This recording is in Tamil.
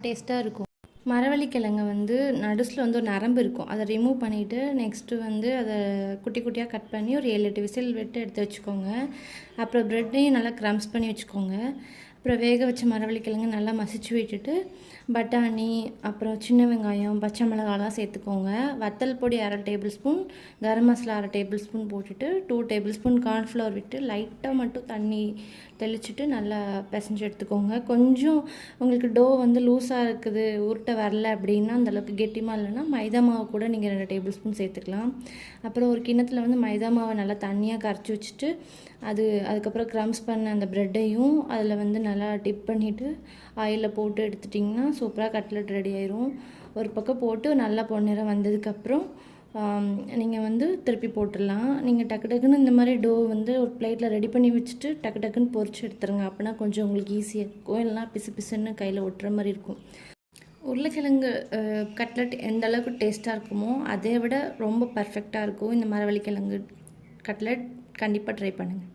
டேஸ்ட்டாக இருக்கும். மரவள்ளிக்கிழங்க வந்து நடுஸில் வந்து ஒரு நரம்பு இருக்கும், அதை ரிமூவ் பண்ணிவிட்டு நெக்ஸ்ட்டு வந்து அதை குட்டி குட்டியாக கட் பண்ணி ஒரு 7-8 விசில் விட்டு எடுத்து வச்சுக்கோங்க. அப்புறம் ப்ரெட்டையும் நல்லா க்ரம்ஸ் பண்ணி வச்சுக்கோங்க. அப்புறம் வேக வச்ச மரவள்ளிக்கிழங்கு நல்லா மசிச்சு விட்டுட்டு பட்டாணி, அப்புறம் சின்ன வெங்காயம், பச்சை மிளகாலாம் சேர்த்துக்கோங்க. வத்தல் பொடி 1/2 table spoon, garam masala 1/2 table spoon போட்டுட்டு 2 டேபிள் ஸ்பூன் கார்ன்ஃப்ளவர் விட்டு லைட்டாக மட்டும் தண்ணி தெளிச்சுட்டு நல்லா பிசைஞ்சு எடுத்துக்கோங்க. கொஞ்சம் உங்களுக்கு டோ வந்து லூஸாக இருக்குது, உருட்டை வரல அப்படின்னா, அந்தளவுக்கு கெட்டிமாக இல்லைன்னா மைதா மாவு கூட நீங்கள் 2 டேபிள் ஸ்பூன் சேர்த்துக்கலாம். அப்புறம் ஒரு கிண்ணத்தில் வந்து மைதா மாவை நல்லா தண்ணியாக கரைச்சி வச்சுட்டு அதுக்கப்புறம் க்ரம்ஸ் பண்ண அந்த ப்ரெட்டையும் அதில் வந்து நல்லா டிப் பண்ணிவிட்டு ஆயிலில் போட்டு எடுத்துட்டிங்கன்னா சூப்பராக கட்லெட் ரெடி ஆயிரும். ஒரு பக்கம் போட்டு நல்லா பொன்னிறம் வந்ததுக்கப்புறம் நீங்கள் வந்து திருப்பி போட்டுடலாம். நீங்கள் டக்கு டக்குன்னு இந்த மாதிரி டோ வந்து ஒரு பிளேட்டில் ரெடி பண்ணி வச்சுட்டு டக்கு டக்குன்னு பொரிச்சு எடுத்துருங்க. அப்படின்னா கொஞ்சம் உங்களுக்கு ஈஸியாக இருக்கும், இல்லைனா பிசு பிசுன்னு கையில் ஒட்டுற மாதிரி இருக்கும். உருளைக்கிழங்கு கட்லெட் எந்த அளவுக்கு டேஸ்ட்டாக இருக்குமோ அதை விட ரொம்ப பர்ஃபெக்டாக இருக்கும் இந்த மரவள்ளிக்கிழங்கு கட்லெட். கண்டிப்பாக ட்ரை பண்ணுங்கள்.